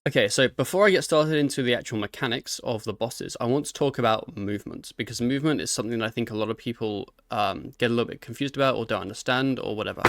Okay, so before I get started into the actual mechanics of the bosses, I want to talk about movement, because movement is something that I think a lot of people get a little bit confused about or don't understand or whatever.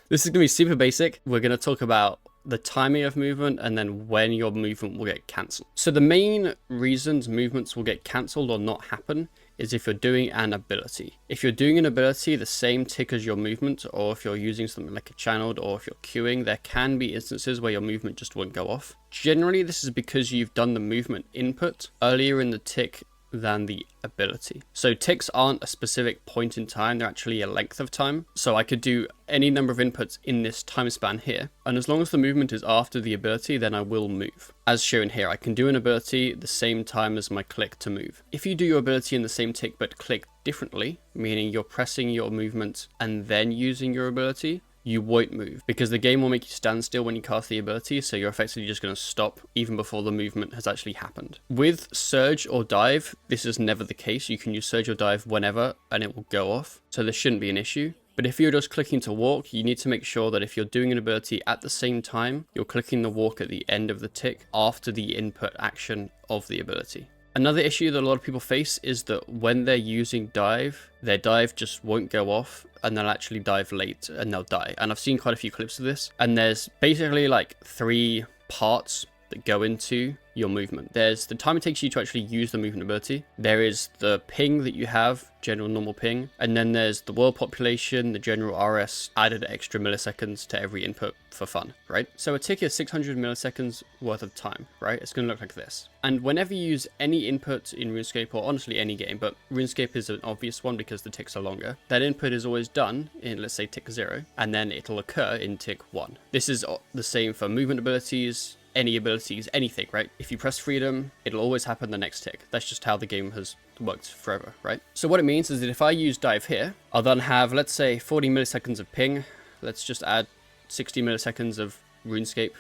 This is going to be super basic. We're going to talk about the timing of movement and then when your movement will get cancelled. So the main reasons movements will get cancelled or not happen is if you're doing an ability. If you're doing an ability the same tick as your movement, or if you're using something like a channeled, or if you're queuing, there can be instances where your movement just won't go off. Generally, this is because you've done the movement input earlier in the tick than the ability. So ticks aren't a specific point in time, they're actually a length of time. So I could do any number of inputs in this time span here, and as long as the movement is after the ability, then I will move. As shown here, I can do an ability the same time as my click to move. If you do your ability in the same tick but click differently, meaning you're pressing your movement and then using your ability, you won't move, because the game will make you stand still when you cast the ability, so you're effectively just going to stop even before the movement has actually happened. With Surge or Dive, this is never the case. You can use Surge or Dive whenever and it will go off, so this shouldn't be an issue. But if you're just clicking to walk, you need to make sure that if you're doing an ability at the same time, you're clicking the walk at the end of the tick after the input action of the ability. Another issue that a lot of people face is that when they're using dive, their dive just won't go off and they'll actually dive late and they'll die. And I've seen quite a few clips of this, and there's basically like 3 parts that go into your movement. There's the time it takes you to actually use the movement ability. There is the ping that you have, general normal ping, and then there's the world population, the general RS, added extra milliseconds to every input for fun, right? So a tick is 600 milliseconds worth of time, right? It's going to look like this. And whenever you use any input in RuneScape, or honestly any game, but RuneScape is an obvious one because the ticks are longer, that input is always done in, let's say, tick 0, and then it'll occur in tick 1. This is the same for movement abilities, any abilities, anything, right? If you press freedom, it'll always happen the next tick. That's just how the game has worked forever, right? So what it means is that if I use dive here, I'll then have, let's say, 40 milliseconds of ping. Let's just add 60 milliseconds of RuneScape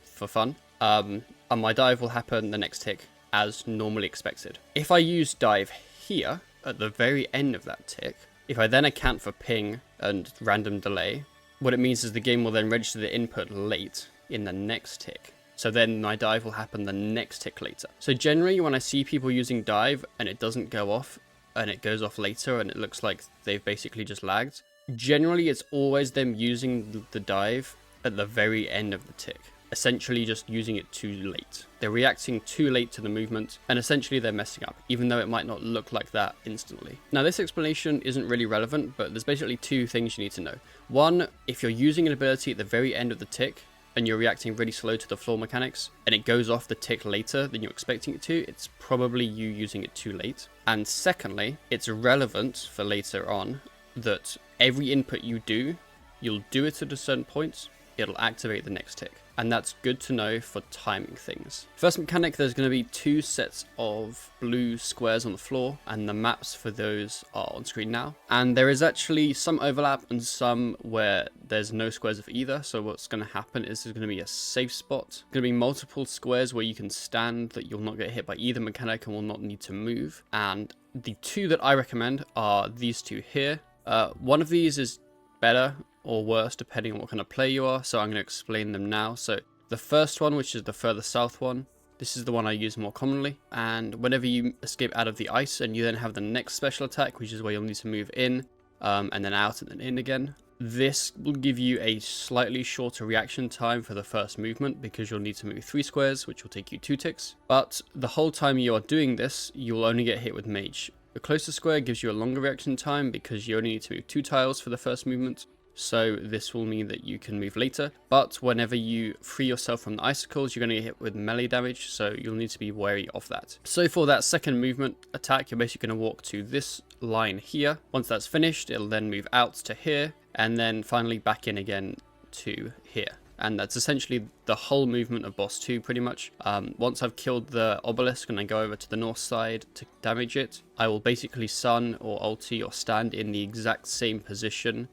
for fun. And my dive will happen the next tick as normally expected. If I use dive here at the very end of that tick, if I then account for ping and random delay, what it means is the game will then register the input late in the next tick. So then my dive will happen the next tick later. So generally when I see people using dive and it doesn't go off and it goes off later and it looks like they've basically just lagged, generally it's always them using the dive at the very end of the tick. Essentially just using it too late. They're reacting too late to the movement, and essentially they're messing up, even though it might not look like that instantly. Now this explanation isn't really relevant, but there's basically 2 things you need to know. One, if you're using an ability at the very end of the tick, and you're reacting really slow to the floor mechanics, and it goes off the tick later than you're expecting it to, it's probably you using it too late. And secondly, it's relevant for later on that every input you do, you'll do it at a certain point, it'll activate the next tick. And that's good to know for timing things. First mechanic, there's going to be 2 sets of blue squares on the floor, and the maps for those are on screen now. And there is actually some overlap and some where there's no squares of either. So what's going to happen is there's going to be a safe spot. Going to be multiple squares where you can stand that you'll not get hit by either mechanic and will not need to move. And the 2 that I recommend are these 2 here. One of these is better or worse depending on what kind of player you are, so I'm going to explain them now. So the first one, which is the further south one, this is the one I use more commonly, and whenever you escape out of the ice and you then have the next special attack, which is where you'll need to move in and then out and then in again, this will give you a slightly shorter reaction time for the first movement because you'll need to move 3 squares, which will take you 2 ticks, but the whole time you are doing this you'll only get hit with mage. The closer square gives you a longer reaction time because you only need to move 2 tiles for the first movement. So this will mean that you can move later, but whenever you free yourself from the icicles, you're going to get hit with melee damage, so you'll need to be wary of that. So for that second movement attack, you're basically going to walk to this line here. Once that's finished, it'll then move out to here, and then finally back in again to here. And that's essentially the whole movement of boss 2 pretty much. Once I've killed the obelisk and I go over to the north side to damage it, I will basically sun or ulti or stand in the exact same position,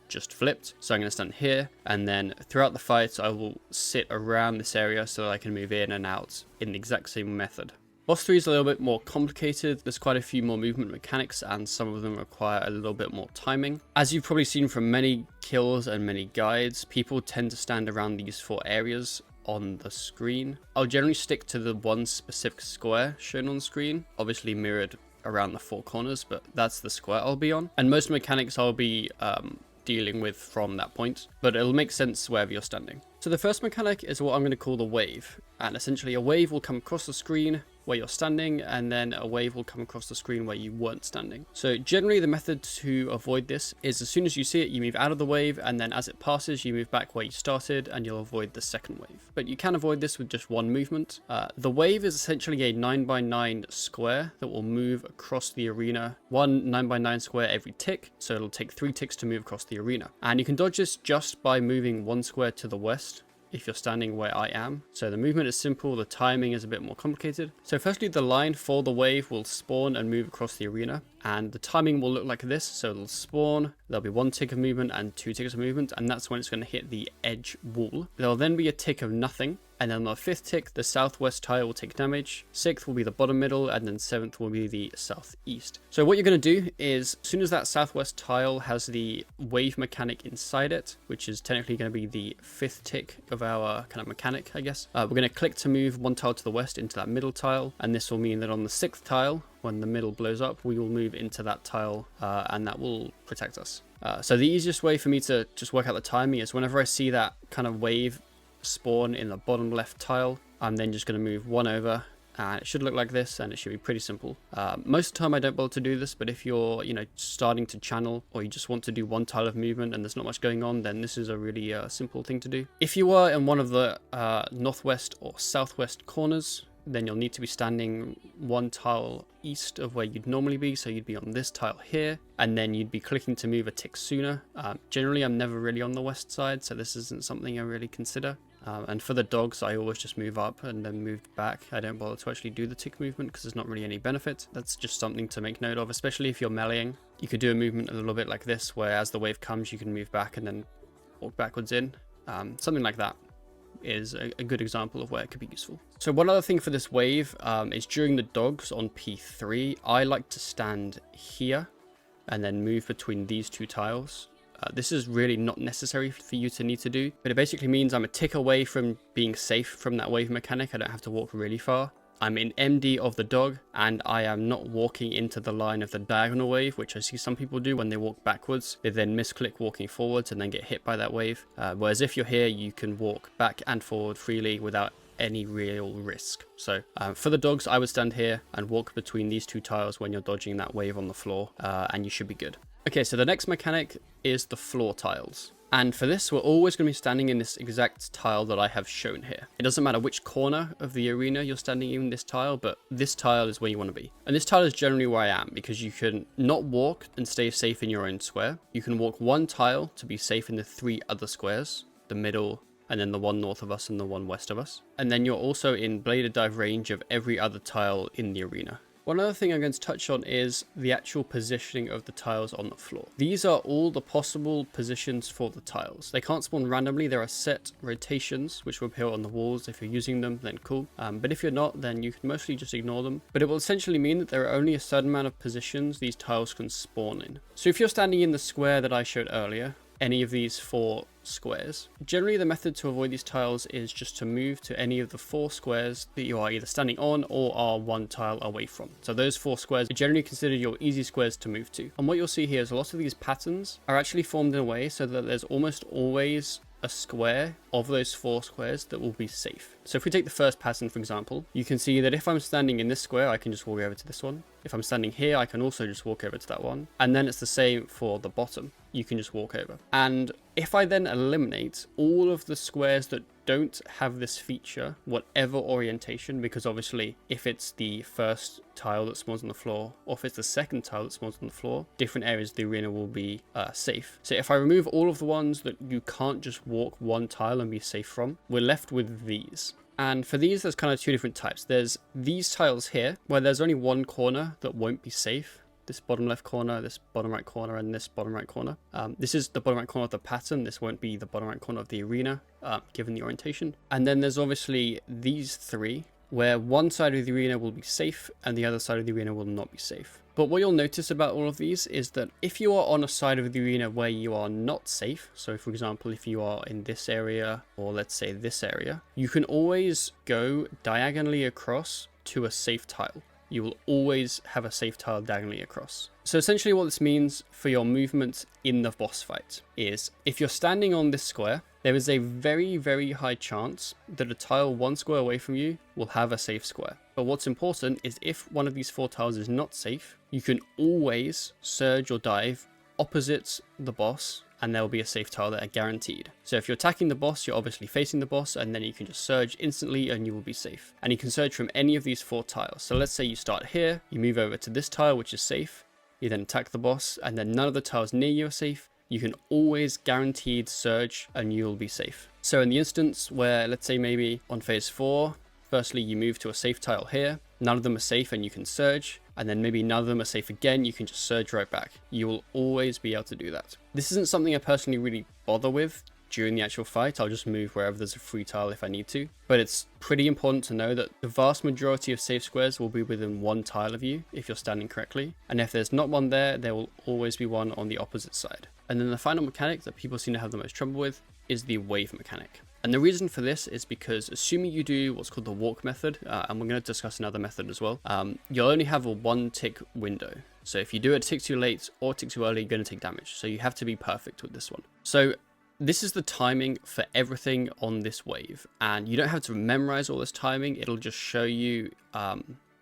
just flipped. So I'm going to stand here, and then throughout the fight I will sit around this area so that I can move in and out in the exact same method. Boss 3 is a little bit more complicated. There's quite a few more movement mechanics and some of them require a little bit more timing. As you've probably seen from many kills and many guides, people tend to stand around these 4 areas on the screen. I'll generally stick to the one specific square shown on screen, obviously mirrored around the 4 corners, but that's the square I'll be on. And most mechanics I'll be dealing with from that point, but it'll make sense wherever you're standing. So the first mechanic is what I'm going to call the wave, and essentially a wave will come across the screen where you're standing, and then a wave will come across the screen where you weren't standing. So generally the method to avoid this is as soon as you see it, you move out of the wave, and then as it passes, you move back where you started, and you'll avoid the second wave. But you can avoid this with just one movement. The wave is essentially a 9x9 square that will move across the arena, one 9x9 square every tick, so it'll take 3 ticks to move across the arena. And you can dodge this just by moving 1 square to the west, if you're standing where I am. So the movement is simple, the timing is a bit more complicated. So firstly, the line for the wave will spawn and move across the arena, and the timing will look like this. So it'll spawn, there'll be 1 tick of movement and 2 ticks of movement, and that's when it's going to hit the edge wall. There'll then be a tick of nothing, and then on the 5th tick, the southwest tile will take damage, 6th will be the bottom middle, and then 7th will be the southeast. So what you're going to do is, as soon as that southwest tile has the wave mechanic inside it, which is technically going to be the 5th tick of our kind of mechanic, I guess, we're going to click to move 1 tile to the west into that middle tile, and this will mean that on the 6th tile, when the middle blows up, we will move into that tile, and that will protect us. So the easiest way for me to just work out the timing is whenever I see that kind of wave spawn in the bottom left tile, I'm then just going to move 1 over, and it should look like this, and it should be pretty simple. Most of the time I don't bother to do this, but if you're starting to channel, or you just want to do 1 tile of movement and there's not much going on, then this is a really simple thing to do. If you are in one of the northwest or southwest corners, then you'll need to be standing 1 tile east of where you'd normally be, so you'd be on this tile here, and then you'd be clicking to move a tick sooner. Generally I'm never really on the west side, so this isn't something I really consider. And for the dogs, I always just move up and then move back. I don't bother to actually do the tick movement because there's not really any benefit. That's just something to make note of, especially if you're meleeing. You could do a movement a little bit like this, where as the wave comes, you can move back and then walk backwards in. Something like that is a good example of where it could be useful. So one other thing for this wave is during the dogs on P3, I like to stand here and then move between these 2 tiles. This is really not necessary for you to need to do, but it basically means I'm a tick away from being safe from that wave mechanic. I don't have to walk really far. I'm in MD of the dog, and I am not walking into the line of the diagonal wave, which I see some people do when they walk backwards. They then misclick walking forwards and then get hit by that wave. Whereas if you're here, you can walk back and forward freely without any real risk. So for the dogs, I would stand here and walk between these 2 tiles when you're dodging that wave on the floor, and you should be good. Okay, so the next mechanic is the floor tiles. And for this, we're always going to be standing in this exact tile that I have shown here. It doesn't matter which corner of the arena you're standing in this tile, but this tile is where you want to be. And this tile is generally where I am, because you can not walk and stay safe in your own square. You can walk 1 tile to be safe in the 3 other squares, the middle, and then the 1 north of us and the 1 west of us. And then you're also in bladed dive range of every other tile in the arena. One other thing I'm going to touch on is the actual positioning of the tiles on the floor. These are all the possible positions for the tiles. They can't spawn randomly. There are set rotations which will appear on the walls. If you're using them, then cool. But if you're not, then you can mostly just ignore them. But it will essentially mean that there are only a certain amount of positions these tiles can spawn in. So if you're standing in the square that I showed earlier, any of these 4 squares. Generally, the method to avoid these tiles is just to move to any of the 4 squares that you are either standing on or are 1 tile away from. So those 4 squares are generally considered your easy squares to move to. And what you'll see here is a lot of these patterns are actually formed in a way so that there's almost always a square of those 4 squares that will be safe. So if we take the first pattern, for example, you can see that if I'm standing in this square, I can just walk over to this one. If I'm standing here, I can also just walk over to that one. And then it's the same for the bottom. You can just walk over. And if I then eliminate all of the squares that don't have this feature, whatever orientation, because obviously if it's the first tile that spawns on the floor, or if it's the second tile that spawns on the floor, different areas of the arena will be safe. So if I remove all of the ones that you can't just walk 1 tile and be safe from, we're left with these. And for these, there's kind of 2 different types. There's these tiles here, where there's only 1 corner that won't be safe. This bottom left corner, this bottom right corner, and this bottom right corner. This is the bottom right corner of the pattern. This won't be the bottom right corner of the arena, given the orientation. And then there's obviously these 3, where one side of the arena will be safe and the other side of the arena will not be safe. But what you'll notice about all of these is that if you are on a side of the arena where you are not safe, so for example, if you are in this area, or let's say this area, you can always go diagonally across to a safe tile. You will always have a safe tile diagonally across. So essentially what this means for your movement in the boss fight is if you're standing on this square, there is a very, very high chance that a tile one square away from you will have a safe square. But what's important is if one of these 4 tiles is not safe, you can always surge or dive opposite the boss and there will be a safe tile there guaranteed. So if you're attacking the boss, you're obviously facing the boss, and then you can just surge instantly and you will be safe. And you can surge from any of these 4 tiles. So let's say you start here, you move over to this tile, which is safe, you then attack the boss, and then none of the tiles near you are safe. You can always guaranteed surge and you'll be safe. So in the instance where, let's say maybe on phase 4, firstly you move to a safe tile here, none of them are safe and you can surge, and then maybe none of them are safe again, you can just surge right back. You will always be able to do that. This isn't something I personally really bother with during the actual fight. I'll just move wherever there's a free tile if I need to. But it's pretty important to know that the vast majority of safe squares will be within 1 tile of you if you're standing correctly. And if there's not one there will always be one on the opposite side. And then the final mechanic that people seem to have the most trouble with is the wave mechanic. And the reason for this is because assuming you do what's called the walk method, and we're going to discuss another method as well, you'll only have a 1 tick window. So if you do it a tick too late or a tick too early, you're going to take damage. So you have to be perfect with this one. So this is the timing for everything on this wave. And you don't have to memorize all this timing. It'll just show you,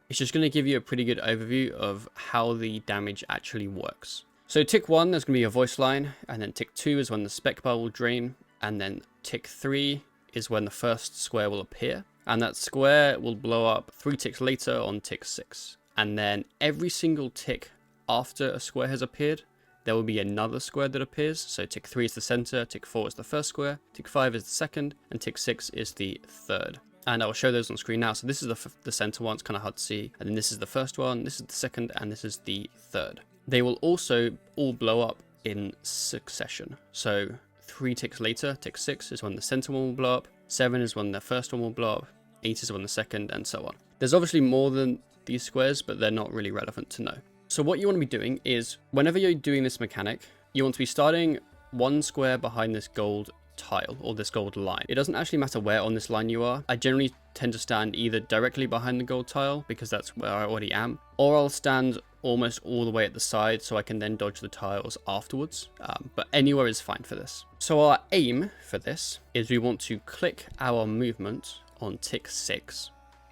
it's just going to give you a pretty good overview of how the damage actually works. So tick 1, there's going to be a voice line, and then tick 2 is when the spec bar will drain, and then tick 3 is when the first square will appear, and that square will blow up 3 ticks later on tick 6. And then every single tick after a square has appeared, there will be another square that appears. So tick 3 is the center, tick 4 is the first square, tick 5 is the second, and tick 6 is the third. And I'll show those on screen now. So this is the center one, it's kind of hard to see, and then this is the first one, this is the second, and this is the third. They will also all blow up in succession. So 3 ticks later, tick 6 is when the center one will blow up, 7 is when the first one will blow up, 8 is when the second, and so on. There's obviously more than these squares, but they're not really relevant to know. So what you want to be doing is, whenever you're doing this mechanic, you want to be starting 1 square behind this gold tile or this gold line. It doesn't actually matter where on this line you are. I generally tend to stand either directly behind the gold tile because that's where I already am, or I'll stand almost all the way at the side so I can then dodge the tiles afterwards, but anywhere is fine for this. So our aim for this is we want to click our movement on tick 6,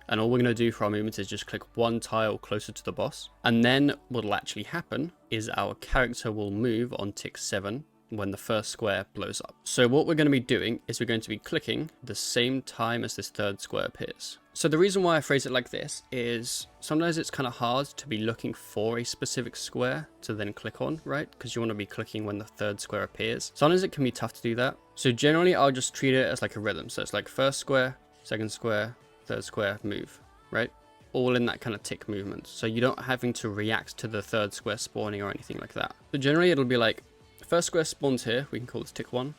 and all we're going to do for our movement is just click 1 tile closer to the boss, and then what will actually happen is our character will move on tick 7 when the first square blows up. So what we're going to be doing is we're going to be clicking the same time as this third square appears. So the reason why I phrase it like this is sometimes it's kind of hard to be looking for a specific square to then click on, right? Because you want to be clicking when the third square appears. Sometimes it can be tough to do that. So generally I'll just treat it as like a rhythm. So it's like first square, second square, third square, move, right? All in that kind of tick movement. So you're not having to react to the third square spawning or anything like that. So generally it'll be like, first square spawns here, we can call this tick 1.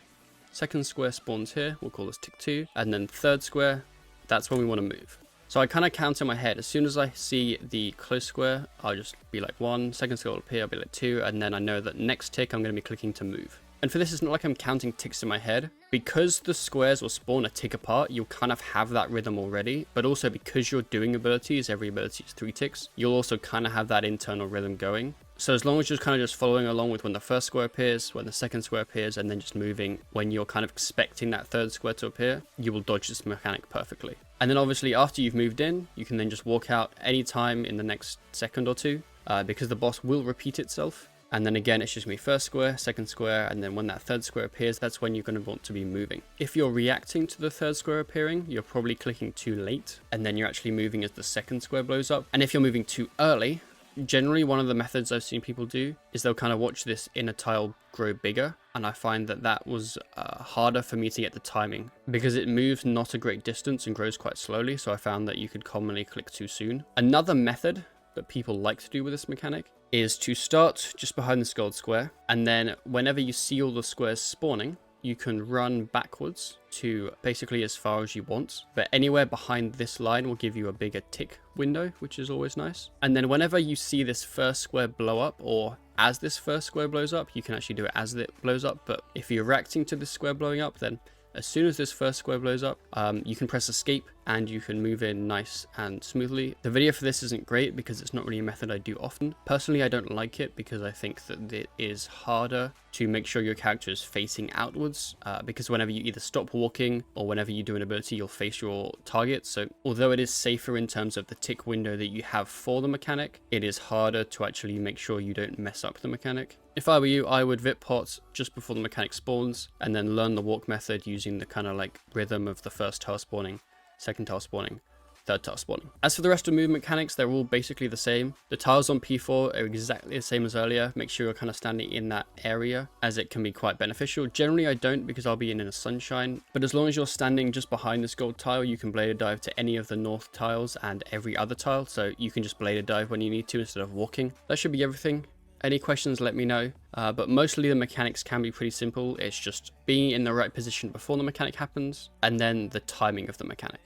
Second square spawns here, we'll call this tick 2. And then third square, that's when we want to move. So I kind of count in my head. As soon as I see the close square, I'll just be like 1. Second square will appear, I'll be like 2. And then I know that next tick, I'm going to be clicking to move. And for this, it's not like I'm counting ticks in my head. Because the squares will spawn a tick apart, you'll kind of have that rhythm already. But also because you're doing abilities, every ability is 3 ticks, you'll also kind of have that internal rhythm going. So as long as you're kind of just following along with when the first square appears, when the second square appears, and then just moving when you're kind of expecting that third square to appear, you will dodge this mechanic perfectly. And then obviously after you've moved in, you can then just walk out anytime in the next second or two, because the boss will repeat itself. And then again, it's just going to be first square, second square, and then when that third square appears, that's when you're going to want to be moving. If you're reacting to the third square appearing, you're probably clicking too late, and then you're actually moving as the second square blows up. And if you're moving too early, generally one of the methods I've seen people do is they'll kind of watch this inner tile grow bigger, and I find that that was harder for me to get the timing because it moves not a great distance and grows quite slowly, so I found that you could commonly click too soon. Another method that people like to do with this mechanic is to start just behind this gold square, and then whenever you see all the squares spawning, you can run backwards to basically as far as you want, but anywhere behind this line will give you a bigger tick window, which is always nice. And then whenever you see this first square blow up, or as this first square blows up, you can actually do it as it blows up. But if you're reacting to this square blowing up, then as soon as this first square blows up, you can press escape and you can move in nice and smoothly. The video for this isn't great because it's not really a method I do often. Personally, I don't like it because I think that it is harder to make sure your character is facing outwards, because whenever you either stop walking or whenever you do an ability, you'll face your target. So although it is safer in terms of the tick window that you have for the mechanic, it is harder to actually make sure you don't mess up the mechanic. If I were you, I would vip pot just before the mechanic spawns and then learn the walk method using the kind of like rhythm of the first tile spawning, second tile spawning, third tile spawning. As for the rest of movement mechanics, they're all basically the same. The tiles on P4 are exactly the same as earlier. Make sure you're kind of standing in that area, as it can be quite beneficial. Generally I don't, because I'll be in a sunshine, but as long as you're standing just behind this gold tile, you can blader dive to any of the north tiles and every other tile, so you can just blader dive when you need to instead of walking. That should be everything. Any questions, let me know, but mostly the mechanics can be pretty simple. It's just being in the right position before the mechanic happens, and then the timing of the mechanic.